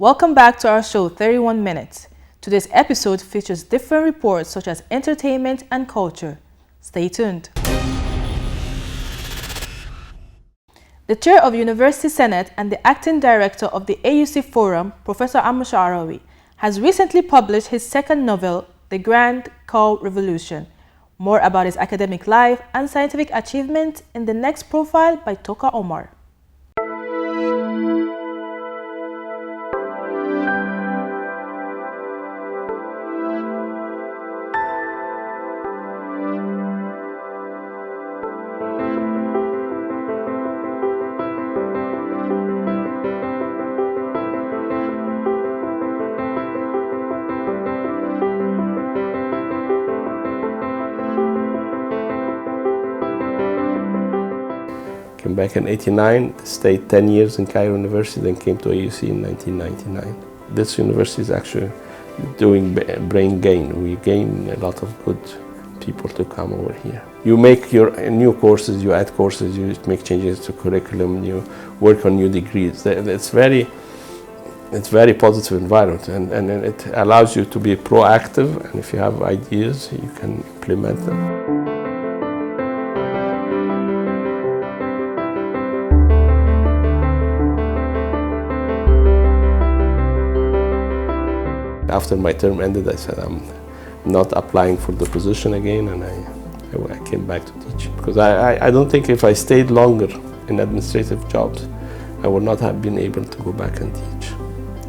Welcome back to our show 31 Minutes. Today's episode features different reports such as entertainment and culture. Stay tuned. The chair of University Senate and the acting director of the AUC Forum, Professor Amr Sha'arawi, has recently published his second novel, The Grand Call Revolution. More about his academic life and scientific achievements in the next profile by Toka Omar. Came back in '89, stayed 10 years in Cairo University, then came to AUC in 1999. This university is actually doing brain gain. We gain a lot of good people to come over here. You make your new courses, you add courses, you make changes to curriculum, you work on new degrees. It's very positive environment, and it allows you to be proactive, and if you have ideas, you can implement them. After my term ended, I said I'm not applying for the position again, and I came back to teach. Because I don't think if I stayed longer in administrative jobs, I would not have been able to go back and teach.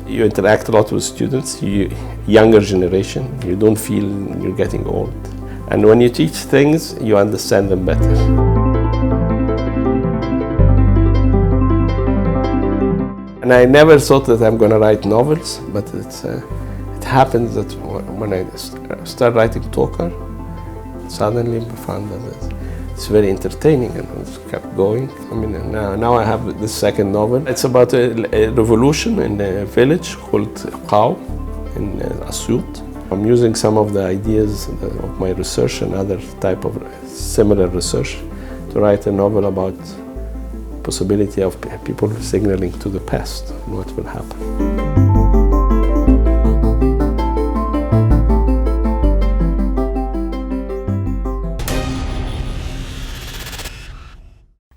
You interact a lot with students, younger generation, you don't feel you're getting old. And when you teach things, you understand them better. And I never thought that I'm going to write novels, but it happens that when I start writing Toka, suddenly I found that it's very entertaining, and it kept going. I mean, now I have the second novel. It's about a revolution in a village called Qao in Asyut. I'm using some of the ideas of my research and other type of similar research to write a novel about possibility of people signaling to the past and what will happen.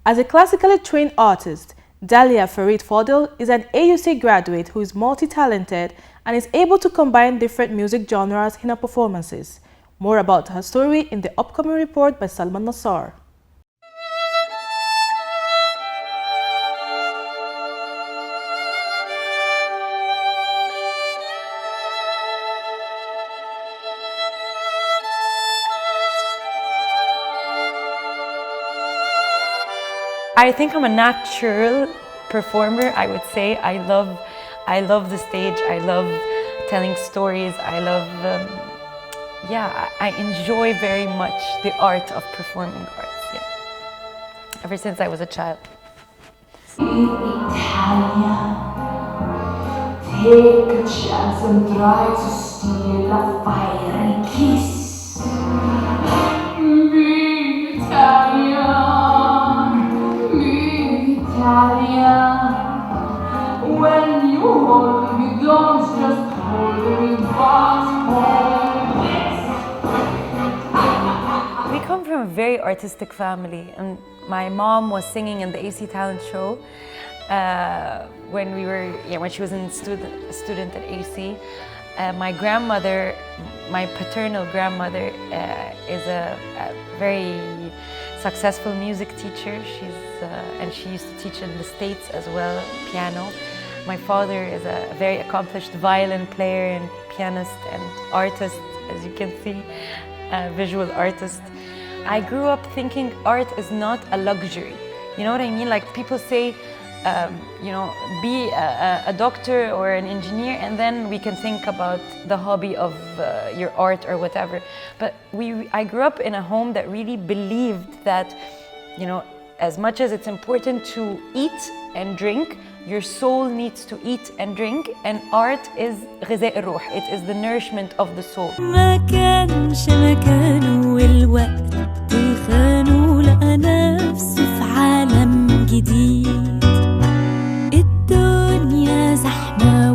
As a classically trained artist, Dalia Farid Fadel is an AUC graduate who is multi-talented and is able to combine different music genres in her performances. More about her story in the upcoming report by Salman Nassar. I think I'm a natural performer, I would say. I love the stage, I love telling stories, I enjoy very much the art of performing arts, yeah. Ever since I was a child. Italia, take a chance and try to steal a fiery kiss. Be Italian, when you hold me, don't just hold me, but hold this. We come from a very artistic family, and my mom was singing in the AC Talent Show when she was a student at AC. My grandmother, my paternal grandmother, is a very successful music teacher. And she used to teach in the States as well, piano. My father is a very accomplished violin player and pianist and artist, as you can see, a visual artist. I grew up thinking art is not a luxury. You know what I mean? Like people say, be a doctor or an engineer, and then we can think about the hobby of your art or whatever. But I grew up in a home that really believed that, as much as it's important to eat and drink, your soul needs to eat and drink, and art is غذاء الروح. It is the nourishment of the soul. ما كانش مكانه والوقت خانه لقى نفسه في عالم جديد. الدنيا زحمة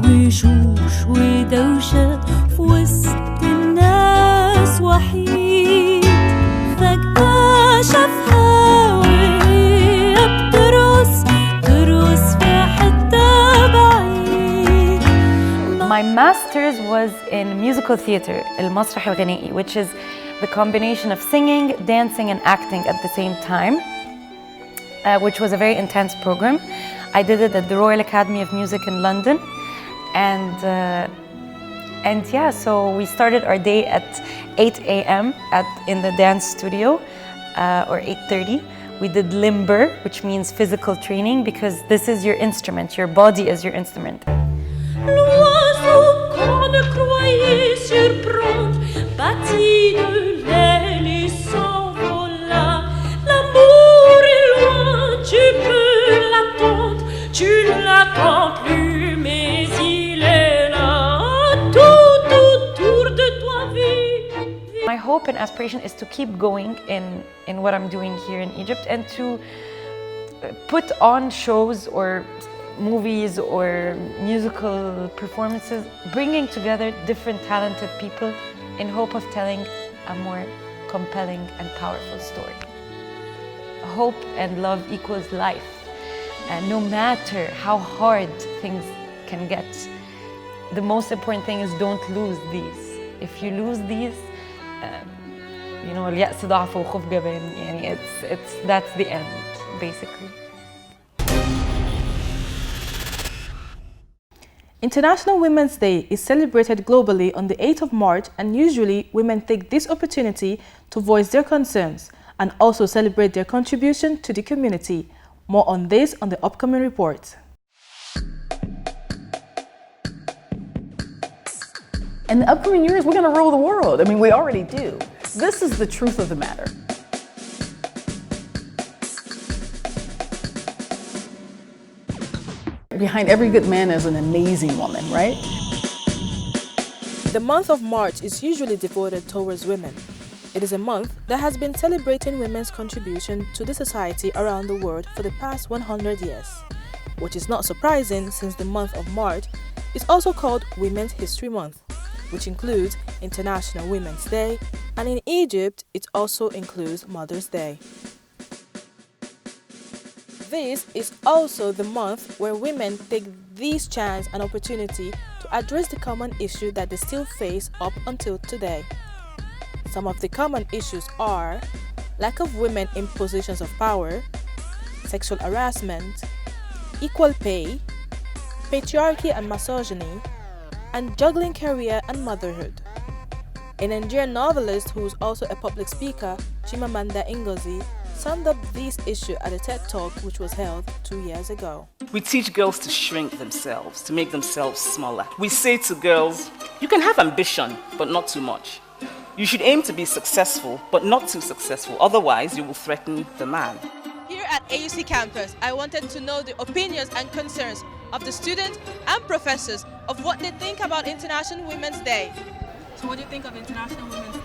My master's was in musical theater, المسرح الغنائي, which is the combination of singing, dancing, and acting at the same time, which was a very intense program. I did it at the Royal Academy of Music in London, and yeah, so we started our day at 8 a.m. in the dance studio, or 8:30. We did limber, which means physical training, because this is your instrument, your body is your instrument. L'oiseau qu'on ne croyait surprendre battit de l'aile et s'envola. L'amour est loin, tu peux l'attendre, tu l'attends plus, mais il est là, tout autour de toi vit. My hope and aspiration is to keep going in what I'm doing here in Egypt, and to put on shows or movies or musical performances, bringing together different talented people in hope of telling a more compelling and powerful story. Hope and love equals life, and no matter how hard things can get, the most important thing is don't lose these. If you lose these, you know, اليأس ضعف وخوف جبان, يعني that's the end, basically. International Women's Day is celebrated globally on the 8th of March, and usually women take this opportunity to voice their concerns and also celebrate their contribution to the community. More on this on the upcoming report. In the upcoming years, we're going to rule the world. I mean, we already do. This is the truth of the matter. Behind every good man is an amazing woman, right? The month of March is usually devoted towards women. It is a month that has been celebrating women's contribution to the society around the world for the past 100 years, which is not surprising since the month of March is also called Women's History Month, which includes International Women's Day, and in Egypt it also includes Mother's Day. This is also the month where women take this chance and opportunity to address the common issue that they still face up until today. Some of the common issues are lack of women in positions of power, sexual harassment, equal pay, patriarchy and misogyny, and juggling career and motherhood. A Nigerian novelist who is also a public speaker, Chimamanda Ngozi, summed up these issues at a TED Talk which was held 2 years ago. We teach girls to shrink themselves, to make themselves smaller. We say to girls, you can have ambition, but not too much. You should aim to be successful, but not too successful, otherwise you will threaten the man. Here at AUC campus, I wanted to know the opinions and concerns of the students and professors of what they think about International Women's Day. So what do you think of International Women's Day?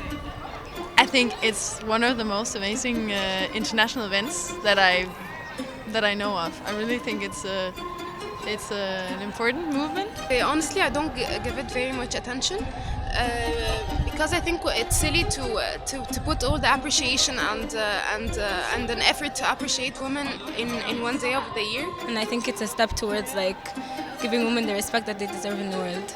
I think it's one of the most amazing international events that I know of. I really think it's an important movement. Honestly, I don't give it very much attention because I think it's silly to put all the appreciation and an effort to appreciate women in one day of the year. And I think it's a step towards like giving women the respect that they deserve in the world.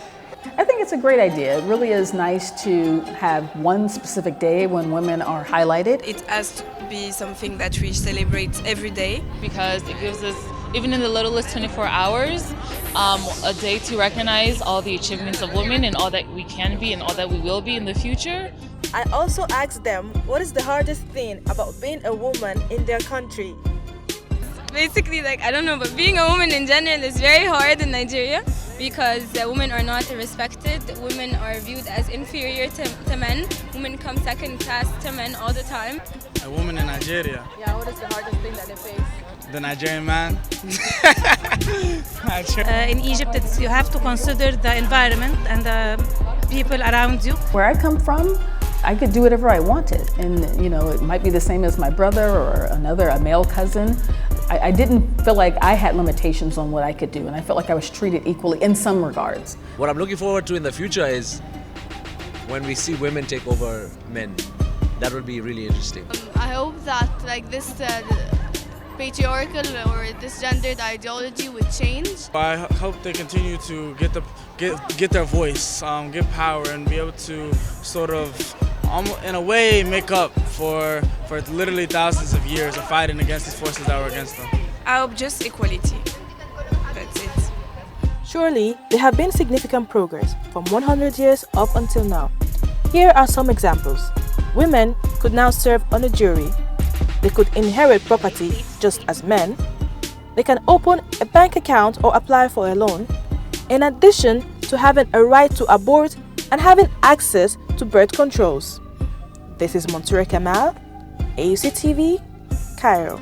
I think it's a great idea. It really is nice to have one specific day when women are highlighted. It has to be something that we celebrate every day. Because it gives us, even in the littlest 24 hours, a day to recognize all the achievements of women and all that we can be and all that we will be in the future. I also asked them what is the hardest thing about being a woman in their country. Basically, like, I don't know, but being a woman in general is very hard in Nigeria because women are not respected. Women are viewed as inferior to men. Women come second class to men all the time. A woman in Nigeria. Yeah, what is the hardest thing that they face? The Nigerian man. In Egypt, you have to consider the environment and the people around you. Where I come from, I could do whatever I wanted. And, you know, it might be the same as my brother or a male cousin. I didn't feel like I had limitations on what I could do, and I felt like I was treated equally in some regards. What I'm looking forward to in the future is when we see women take over men. That will be really interesting. I hope that like this patriarchal or this gendered ideology would change. I hope they continue to get their voice, get power, and be able to sort of, in a way, make up for literally thousands of years of fighting against these forces that were against them. I hope just equality. That's it. Surely, there have been significant progress from 100 years up until now. Here are some examples. Women could now serve on a jury. They could inherit property just as men. They can open a bank account or apply for a loan, in addition to having a right to abort and having access to birth controls. This is Montura Kamal, AUCTV, Cairo.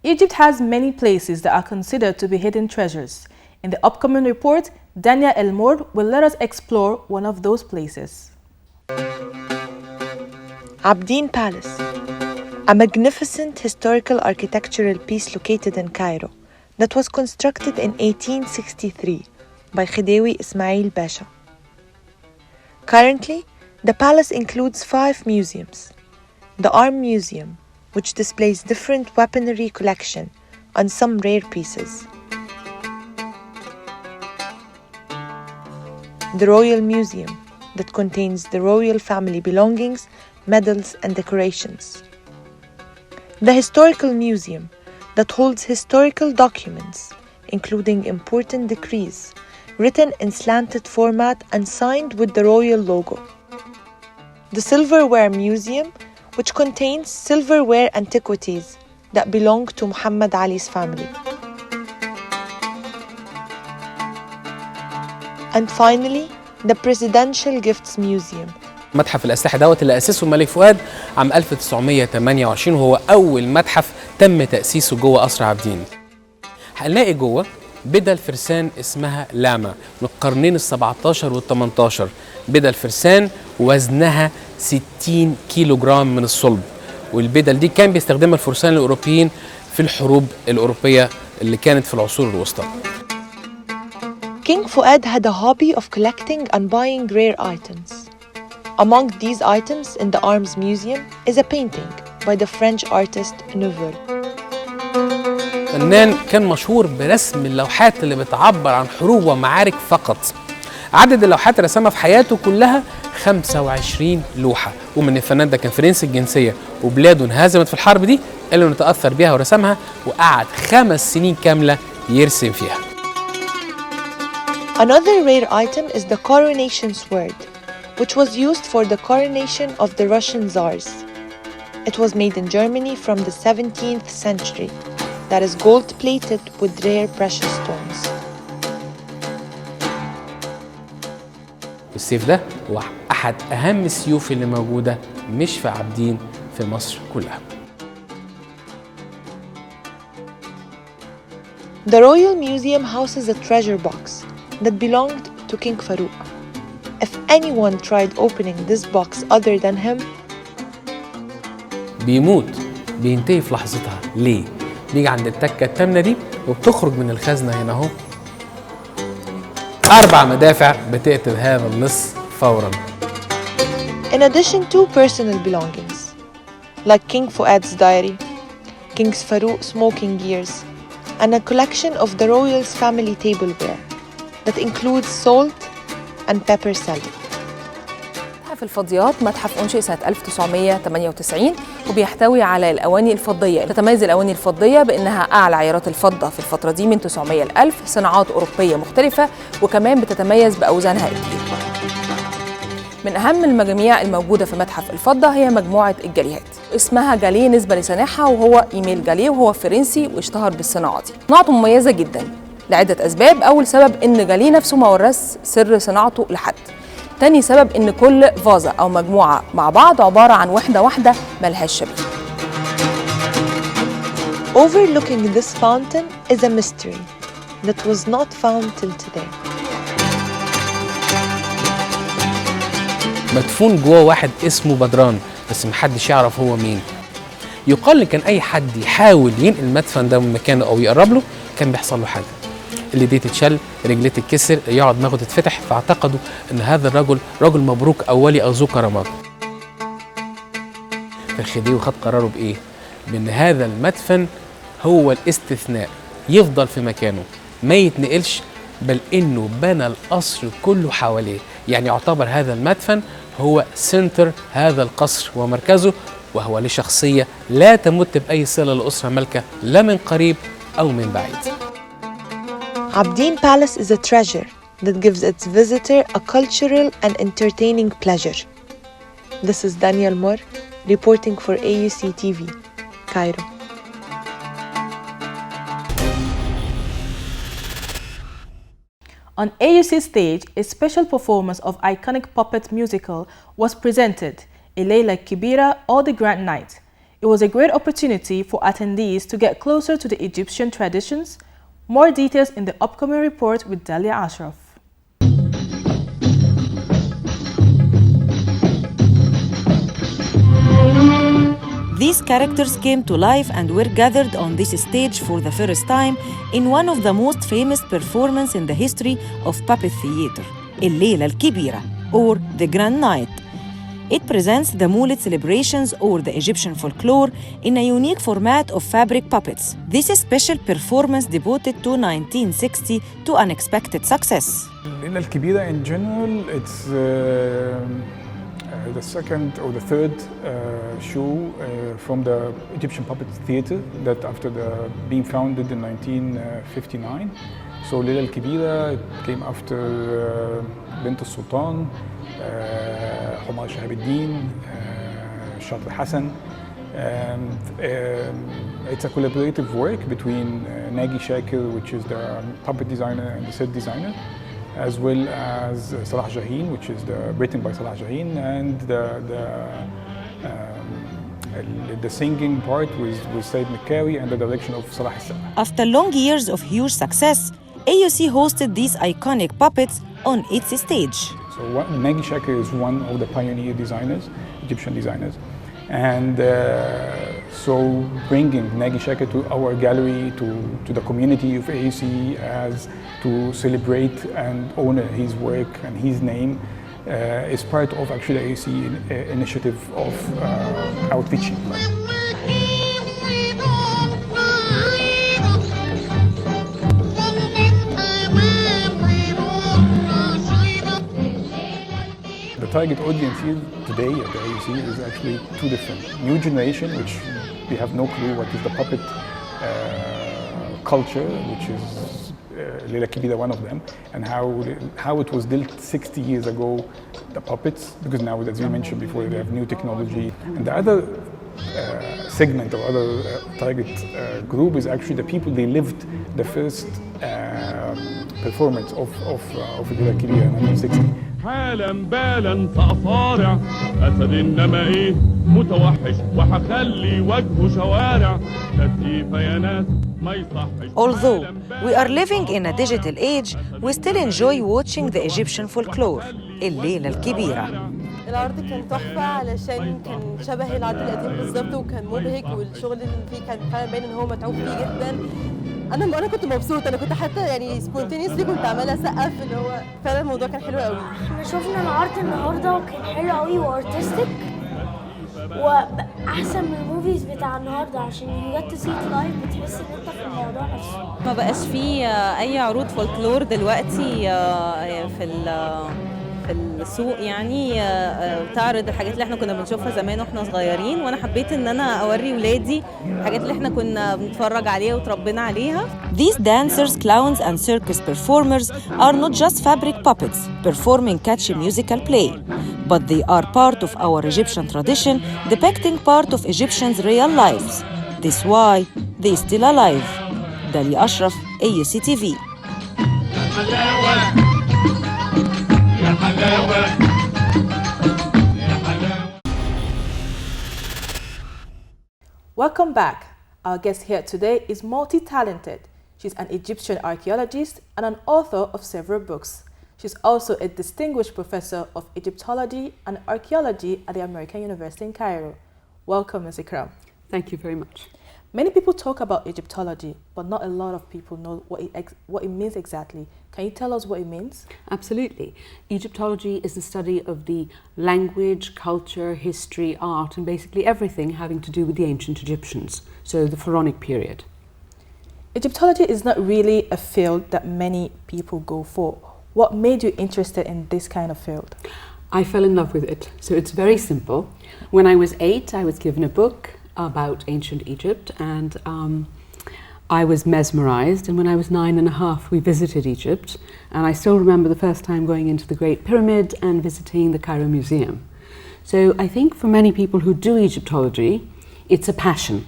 Egypt has many places that are considered to be hidden treasures. In the upcoming report, Dania Elmour will let us explore one of those places. Abdeen Palace, a magnificent historical architectural piece located in Cairo that was constructed in 1863 by Khidewi Ismail Pasha. Currently, the palace includes 5 museums. The Arm Museum, which displays different weaponry collection and some rare pieces. The Royal Museum, that contains the royal family belongings, medals and decorations. The Historical Museum, that holds historical documents, including important decrees, written in slanted format and signed with the royal logo. The Silverware Museum, which contains silverware antiquities that belong to Muhammad Ali's family. And finally, the Presidential Gifts Museum. متحف الأسلحة دوت اللي أسسه الملك فؤاد عام 1928 وهو أول متحف تم تأسيسه جوه قصر عابدين. هنلاقي جوه بدل فرسان اسمها لاما من القرنين ال17 وال18. بدل فرسان وزنها 60 كيلو جرام من الصلب، والبدل دي كان بيستخدمها الفرسان الأوروبيين في الحروب الأوروبية اللي كانت في العصور الوسطى. King Fuad had a hobby of collecting and buying rare items. Among these items in the Arms Museum is a painting by the French artist Nouvel. فنان كان مشهور برسم اللوحات اللي بتعبر عن حروب ومعارك فقط. عدد اللوحات اللي رسمها في حياته كلها 25 لوحة، ومن الفنان ده كان فرنسي الجنسية وبلاده انهزمت في الحرب دي اللي نتأثر بيها ورسمها، وقعد 5 سنين كاملة يرسم فيها. Another rare item is the coronation sword, which was used for the coronation of the Russian Tsars. It was made in Germany from the 17th century. That is gold-plated with rare precious stones. السيف ده هو أحد أهم السيوف اللي موجودة مش في عابدين، في مصر كلها. The Royal Museum houses a treasure box that belonged to King Farouk. If anyone tried opening this box other than him, بيموت، بينتهي في لحظتها. ليه؟ بيجي عند التكة التامنة دي وبتخرج من الخزنة هنا اهو 4 مدافع بتقتل هذا اللص فورا. In addition to personal belongings, like King Fuad's diary, King Farouk's smoking gears, and a collection of the royals' family tableware that includes salt and pepper salad. متحف الفضيات متحف أنشئ سنة 1998 وبيحتوي على الأواني الفضية. تتميز الأواني الفضية بأنها أعلى عيارات الفضة في الفترة دي من 900 ل 1000، صناعات أوروبية مختلفة، وكمان بتتميز بأوزانها الكبيرة. من أهم المجاميع الموجودة في متحف الفضة هي مجموعة الجاليهات، اسمها جاليه نسبة لصانعها وهو إيميل جاليه، وهو فرنسي واشتهر بالصناعة دي. صناعته مميزة جدا لعدة أسباب. أول سبب إن جاليه نفسه ما ورث سر صناعته لحد. تاني سبب إن كل فازة أو مجموعة مع بعض عبارة عن وحدة واحدة ملهاش شبيه. Overlooking this fountain is a mystery that was not found till today. مدفون جوه واحد اسمه بدران، بس محدش يعرف هو مين. يقال إن كان أي حد يحاول ينقل المدفن ده من مكانه أو يقرب له كان بيحصل له حاجة. اللي دي تتشل، رجليه تتكسر، يقعد دماغه تتفتح، فاعتقدوا ان هذا الرجل رجل مبروك اولي او ذو كرامات. الخديوي خد قراره بإيه؟ بأن هذا المدفن هو الاستثناء، يفضل في مكانه ما يتنقلش، بل إنه بنى القصر كله حواليه. يعني يعتبر هذا المدفن هو سنتر هذا القصر ومركزه، وهو لشخصية لا تمت بأي صلة لأسرة مالكة لا من قريب أو من بعيد. Abdeen Palace is a treasure that gives its visitor a cultural and entertaining pleasure. This is Daniel Moore reporting for AUCTV, Cairo. On AUC stage, a special performance of iconic puppet musical was presented, Layla Kibira or the Grand Night. It was a great opportunity for attendees to get closer to the Egyptian traditions. More details in the upcoming report with Dalia Ashraf. These characters came to life and were gathered on this stage for the first time in one of the most famous performances in the history of puppet theater, الليلة الكبيرة, or the Grand Night. It presents the Moulid celebrations or the Egyptian folklore in a unique format of fabric puppets. This special performance devoted to 1960 to unexpected success. الليلة الكبيرة in general, it's the second or the third show from the Egyptian puppet theater that after being founded in 1959. So Lila al-Kibira came after Bint al-Sultan, Humar Shahab al-Din, Shatr Hassan. And it's a collaborative work between Nagi Shakir, which is the puppet designer and the set designer, as well as Salah Jahin, which is written by Salah Jahin, and the singing part was Said Mekari and the direction of Salah Hassan. After long years of huge success, AUC hosted these iconic puppets on its stage. So Nagi Shakir is one of the pioneer designers, Egyptian designers. And so bringing Nagi Shakir to our gallery, to the community of AUC as to celebrate and honor his work and his name is part of actually AUC initiative of outreaching. The target audience here today at the AUC is actually two different. New generation, which we have no clue what is the puppet culture, which is Lila Kibira one of them, and how it was built 60 years ago, the puppets, because now, as you mentioned before, they have new technology. And the other segment or other target group is actually the people, they lived the first performance of Lila Kibira in 1960. حالا بالا سأصارع أسد إنما إيه متوحش وحخلي وجهه شوارع تسقي بيانات ما يصحش. Although we are living in a digital age, we still enjoy watching the Egyptian folklore, الليلة الكبيرة. العرض كان تحفة علشان كان شبه العرض القديم بالظبط وكان مبهج والشغل اللي فيه كان فعلا باين إن هو متعوب فيه جدا. أنا كنت مبسوطة، أنا كنت حتى يعني سبونتينيسلي كنت عمالة أسقف، اللي هو فعلا الموضوع كان حلو قوي. احنا شفنا العرض النهارده وكان حلو قوي وارتستيك واحسن من الموفيز بتاع النهارده عشان you get to see it live بتحس ان انت في الموضوع نفسه. ما بقاش فيه اي عروض فولكلور دلوقتي في السوق، يعني تعرض الحاجات اللي احنا كنا بنشوفها زمان واحنا صغيرين، وانا حبيت ان انا اوري ولادي الحاجات اللي احنا كنا بنتفرج عليها وتربينا عليها. These dancers, clowns and circus performers are not just fabric puppets performing catchy musical play, but they are part of our Egyptian tradition depicting part of Egyptians' real lives. That's why they still alive. Dalia Ashraf, AUCTV. Welcome back. Our guest here today is multi-talented. She's an Egyptian archaeologist and an author of several books. She's also a distinguished professor of Egyptology and archaeology at the American University in Cairo. Welcome, Ms. Ikram. Thank you very much. Many people talk about Egyptology, but not a lot of people know what it means exactly. Can you tell us what it means? Absolutely. Egyptology is the study of the language, culture, history, art, and basically everything having to do with the ancient Egyptians, so the pharaonic period. Egyptology is not really a field that many people go for. What made you interested in this kind of field? I fell in love with it. So it's very simple. When I was 8, I was given a book about ancient Egypt, and I was mesmerized. And when I was 9.5, we visited Egypt, and I still remember the first time going into the Great Pyramid and visiting the Cairo Museum. So I think for many people who do Egyptology, it's a passion.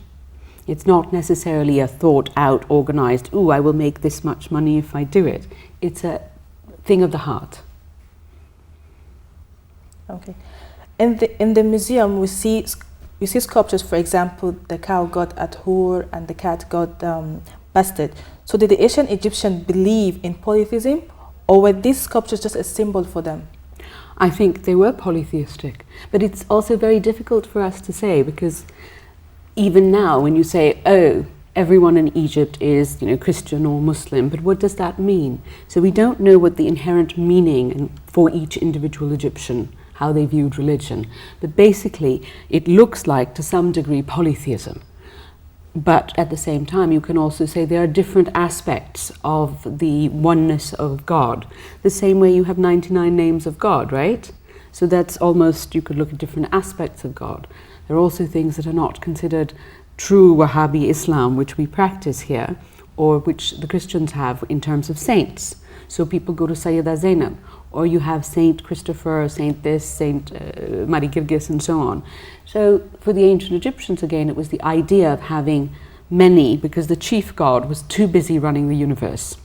It's not necessarily a thought out, organized, ooh, I will make this much money if I do it. It's a thing of the heart. Okay. In the museum, we see sculptures, for example, the cow god At-Hur and the cat god Bastet. So did the ancient Egyptians believe in polytheism, or were these sculptures just a symbol for them? I think they were polytheistic, but it's also very difficult for us to say, because even now when you say, oh, everyone in Egypt is, Christian or Muslim, but what does that mean? So we don't know what the inherent meaning for each individual Egyptian, how they viewed religion. But basically, it looks like, to some degree, polytheism. But at the same time, you can also say there are different aspects of the oneness of God. The same way you have 99 names of God, right? So that's almost, you could look at different aspects of God. There are also things that are not considered true Wahhabi Islam, which we practice here, or which the Christians have in terms of saints. So people go to Sayyida Zainab, or you have Saint Christopher, Saint this, Saint Mari Girgis, and so on. So for the ancient Egyptians, again, it was the idea of having many, because the chief god was too busy running the universe.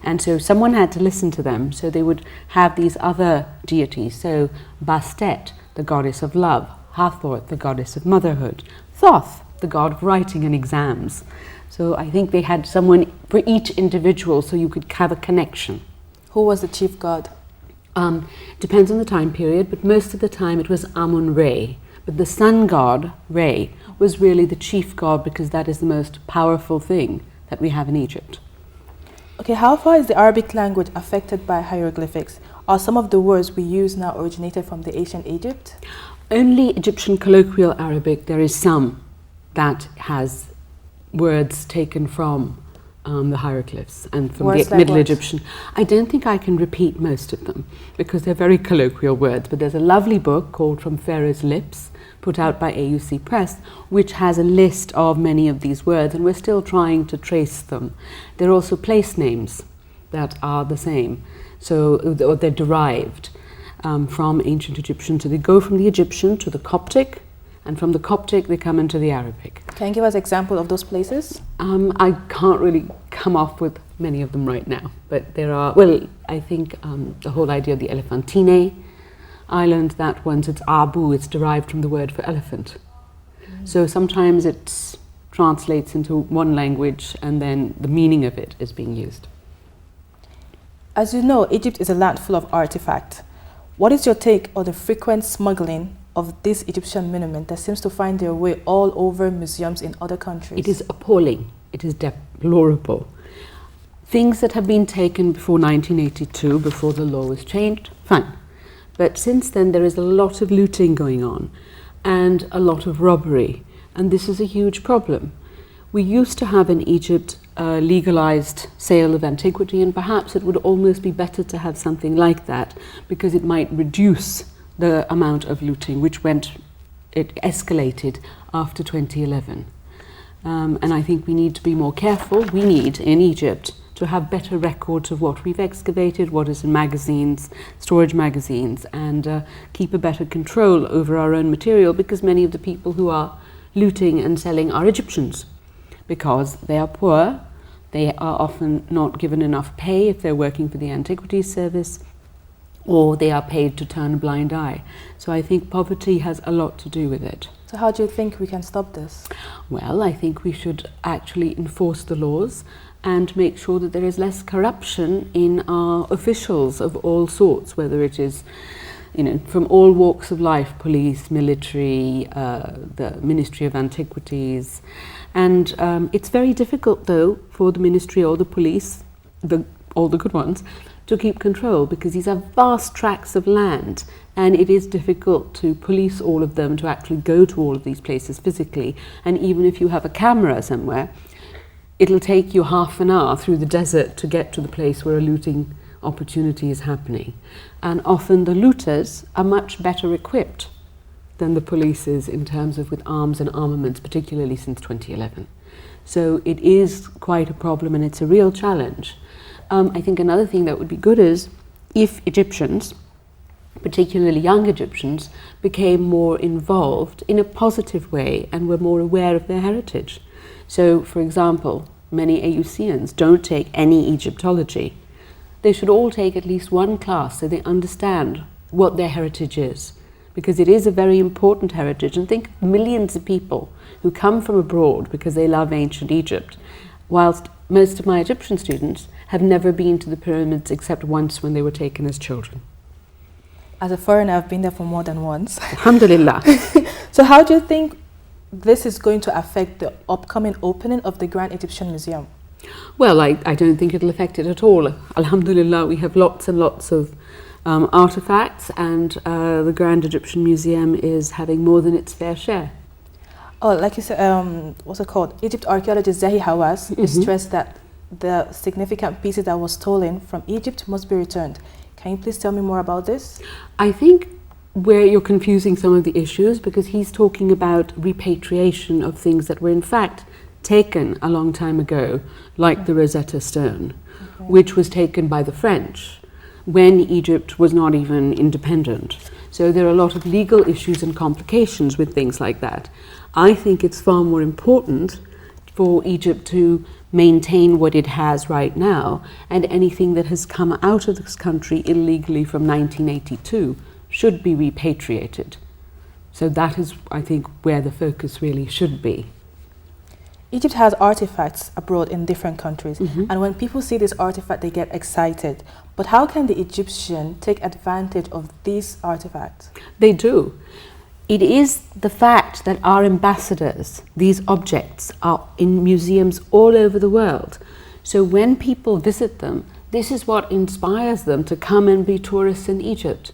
And so someone had to listen to them, so they would have these other deities. So Bastet, the goddess of love; Hathor, the goddess of motherhood; Thoth, the god of writing and exams. So I think they had someone for each individual, so you could have a connection. Who was the chief god? Depends on the time period, but most of the time it was Amun-Re. But the sun god, Re, was really the chief god, because that is the most powerful thing that we have in Egypt. Okay, how far is the Arabic language affected by hieroglyphics? Are some of the words we use now originated from the ancient Egypt? Only Egyptian colloquial Arabic, there is some that has words taken from the hieroglyphs and from Words the like Middle what? Egyptian. I don't think I can repeat most of them, because they're very colloquial words, but there's a lovely book called From Pharaoh's Lips, put out by AUC Press, which has a list of many of these words, and we're still trying to trace them. There are also place names that are the same, or they're derived from ancient Egyptian. So they go from the Egyptian to the Coptic, and from the Coptic they come into the Arabic. Can you give us an example of those places? I can't really come off with many of them right now, but there are, well, I think the whole idea of the Elephantine island, that once it's Abu, it's derived from the word for elephant. So sometimes it translates into one language and then the meaning of it is being used. As you know, Egypt is a land full of artifacts. What is your take on the frequent smuggling of this Egyptian monument that seems to find their way all over museums in other countries? It is appalling. It is deplorable. Things that have been taken before 1982, before the law was changed, fine. But since then there is a lot of looting going on and a lot of robbery, and this is a huge problem. We used to have in Egypt a legalized sale of antiquity, and perhaps it would almost be better to have something like that, because it might reduce the amount of looting, it escalated after 2011. And I think we need to be more careful. We need, in Egypt, to have better records of what we've excavated, what is in magazines, storage magazines, and keep a better control over our own material, because many of the people who are looting and selling are Egyptians, because they are poor, they are often not given enough pay if they're working for the Antiquities Service, or they are paid to turn a blind eye. So I think poverty has a lot to do with it. So how do you think we can stop this? Well, I think we should actually enforce the laws and make sure that there is less corruption in our officials of all sorts, whether it is you know, from all walks of life, police, military, the Ministry of Antiquities. And it's very difficult, though, for the ministry or the police, all the good ones, to keep control, because these are vast tracts of land, and it is difficult to police all of them, to actually go to all of these places physically. And even if you have a camera somewhere, it'll take you half an hour through the desert to get to the place where a looting opportunity is happening. And often the looters are much better equipped than the police is in terms of with arms and armaments, particularly since 2011. So it is quite a problem, and it's a real challenge. I think another thing that would be good is if Egyptians, particularly young Egyptians, became more involved in a positive way and were more aware of their heritage. So, for example, many AUCians don't take any Egyptology. They should all take at least one class so they understand what their heritage is, because it is a very important heritage. And think of millions of people who come from abroad because they love ancient Egypt, whilst most of my Egyptian students have never been to the pyramids except once when they were taken as children. As a foreigner, I've been there for more than once. Alhamdulillah. So how do you think this is going to affect the upcoming opening of the Grand Egyptian Museum? Well, I don't think it'll affect it at all. Alhamdulillah, we have lots and lots of artifacts, and the Grand Egyptian Museum is having more than its fair share. Oh, like you said, what's it called? Egypt archaeologist Zahi Hawass stressed that the significant pieces that was stolen from Egypt must be returned. Can you please tell me more about this? I think where you're confusing some of the issues, because he's talking about repatriation of things that were in fact taken a long time ago, like the Rosetta Stone, which was taken by the French when Egypt was not even independent. So there are a lot of legal issues and complications with things like that. I think it's far more important for Egypt to maintain what it has right now, and anything that has come out of this country illegally from 1982 should be repatriated. So that is, I think, where the focus really should be. Egypt has artifacts abroad in different countries, and when people see this artifact, they get excited. But how can the Egyptian take advantage of these artifacts? They do. It is the fact that our ambassadors, these objects, are in museums all over the world. So when people visit them, this is what inspires them to come and be tourists in Egypt.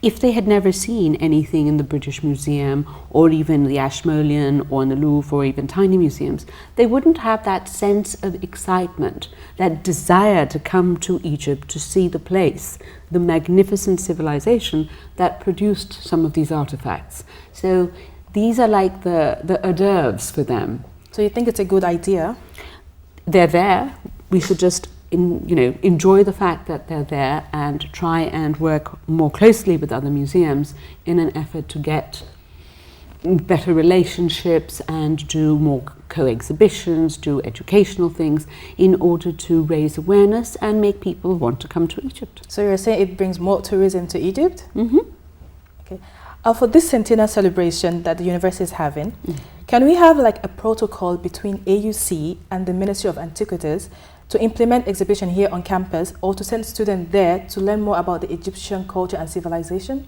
If they had never seen anything in the British Museum, or even the Ashmolean or in the Louvre, or even tiny museums, they wouldn't have that sense of excitement, that desire to come to Egypt to see the place, the magnificent civilization that produced some of these artifacts. So these are like the hors d'oeuvres for them. So you think it's a good idea? They're there. We should just enjoy the fact that they're there and try and work more closely with other museums in an effort to get better relationships and do more co-exhibitions, do educational things in order to raise awareness and make people want to come to Egypt. So you're saying it brings more tourism to Egypt? Okay. For this centennial celebration that the university is having, can we have like a protocol between AUC and the Ministry of Antiquities to implement exhibition here on campus, or to send students there to learn more about the Egyptian culture and civilization?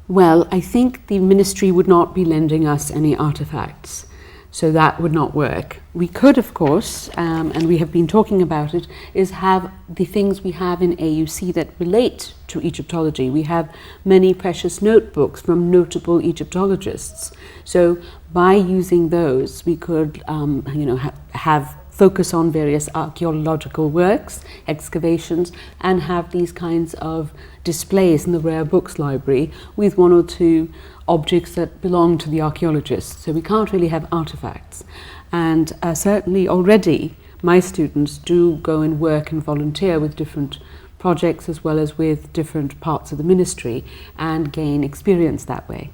Well, I think the ministry would not be lending us any artifacts, so that would not work. We could, of course, and we have been talking about it, is have the things we have in AUC that relate to Egyptology. We have many precious notebooks from notable Egyptologists. So by using those, we could have focus on various archaeological works, excavations, and have these kinds of displays in the rare books library with one or two objects that belong to the archaeologists. So we can't really have artifacts. And certainly already my students do go and work and volunteer with different projects as well as with different parts of the ministry and gain experience that way.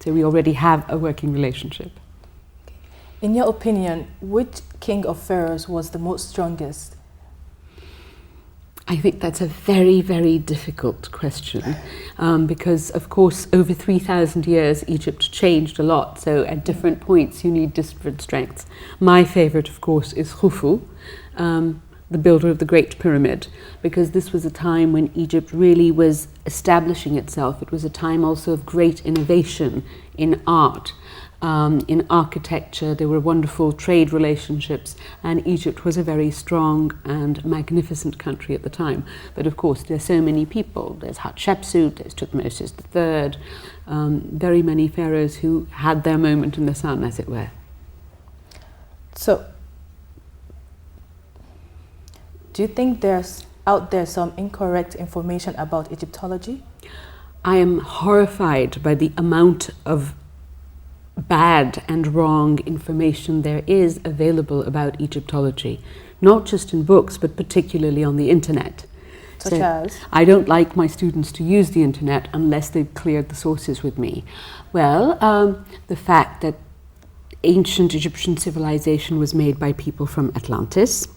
So we already have a working relationship. In your opinion, which king of pharaohs was the most strongest? I think that's a very, very difficult question because, of course, over 3,000 years, Egypt changed a lot. So at different points, you need different strengths. My favorite, of course, is Khufu. the builder of the Great Pyramid, because this was a time when Egypt really was establishing itself. It was a time also of great innovation in art, in architecture. There were wonderful trade relationships, and Egypt was a very strong and magnificent country at the time. But of course, there's so many people. There's Hatshepsut, there's Thutmose III, very many pharaohs who had their moment in the sun, as it were. So, do you think there's out there some incorrect information about Egyptology? I am horrified by the amount of bad and wrong information there is available about Egyptology, not just in books, but particularly on the internet. Such as? I don't like my students to use the internet unless they've cleared the sources with me. Well, the fact that ancient Egyptian civilization was made by people from Atlantis,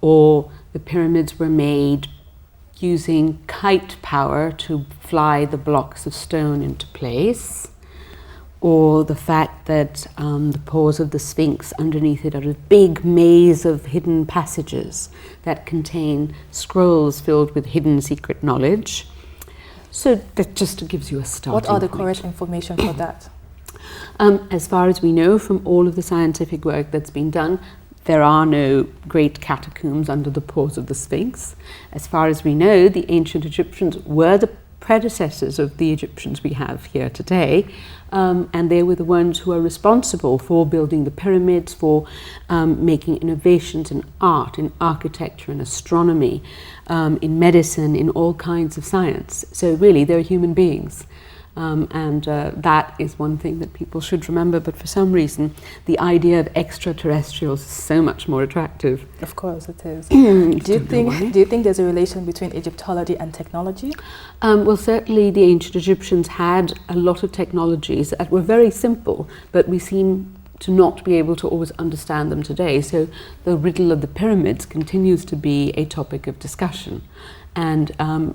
or the pyramids were made using kite power to fly the blocks of stone into place, or the fact that the paws of the Sphinx underneath it are a big maze of hidden passages that contain scrolls filled with hidden secret knowledge. So that just gives you a starting What are the point. correct information for that? As far as we know from all of the scientific work that's been done, there are no great catacombs under the paws of the Sphinx. As far as we know, the ancient Egyptians were the predecessors of the Egyptians we have here today, and they were the ones who are responsible for building the pyramids, for making innovations in art, in architecture, in astronomy, in medicine, in all kinds of science. So really, they're human beings. And that is one thing that people should remember, but for some reason the idea of extraterrestrials is so much more attractive. Of course it is. Do you think there's a relation between Egyptology and technology? Well, certainly the ancient Egyptians had a lot of technologies that were very simple, but we seem to not be able to always understand them today. So the riddle of the pyramids continues to be a topic of discussion. And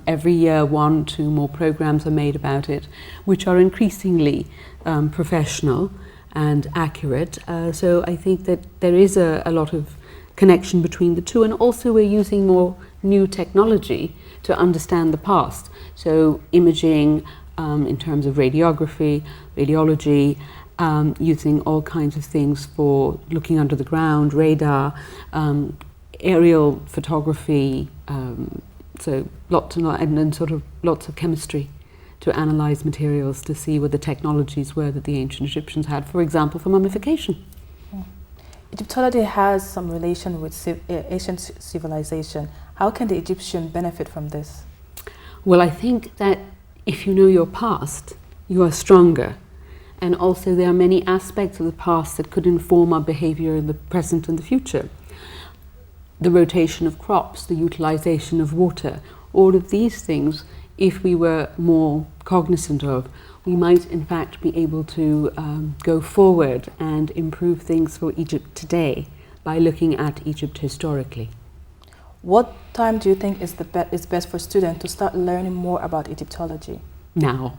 every year 1 or 2 more programs are made about it, which are increasingly professional and accurate. So I think that there is a lot of connection between the two, and also we're using more new technology to understand the past. So imaging in terms of radiography, radiology, using all kinds of things for looking under the ground, radar, aerial photography, so lots and sort of lots of chemistry to analyze materials to see what the technologies were that the ancient Egyptians had, for example, for mummification. Egyptology has some relation with ancient civilization. How can the Egyptian benefit from this? Well, I think that if you know your past, you are stronger. And also there are many aspects of the past that could inform our behavior in the present and the future. The rotation of crops, the utilization of water, all of these things, if we were more cognizant of, we might in fact be able to go forward and improve things for Egypt today by looking at Egypt historically. What time do you think is best for students to start learning more about Egyptology? Now.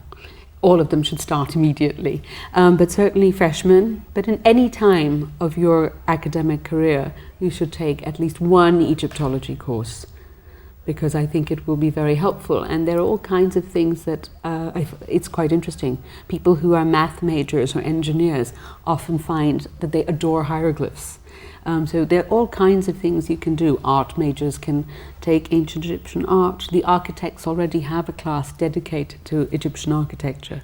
All of them should start immediately, but certainly freshmen. But in any time of your academic career, you should take at least 1 Egyptology course, because I think it will be very helpful. And there are all kinds of things that it's quite interesting. People who are math majors or engineers often find that they adore hieroglyphs. So there are all kinds of things you can do. Art majors can take ancient Egyptian art. The architects already have a class dedicated to Egyptian architecture.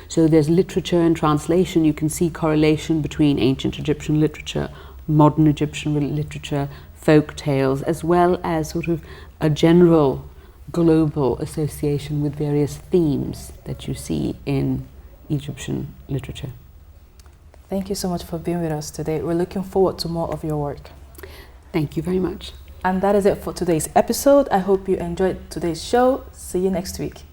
So there's literature and translation. You can see correlation between ancient Egyptian literature, modern Egyptian literature, folk tales, as well as sort of a general global association with various themes that you see in Egyptian literature. Thank you so much for being with us today. We're looking forward to more of your work. Thank you very much. And that is it for today's episode. I hope you enjoyed today's show. See you next week.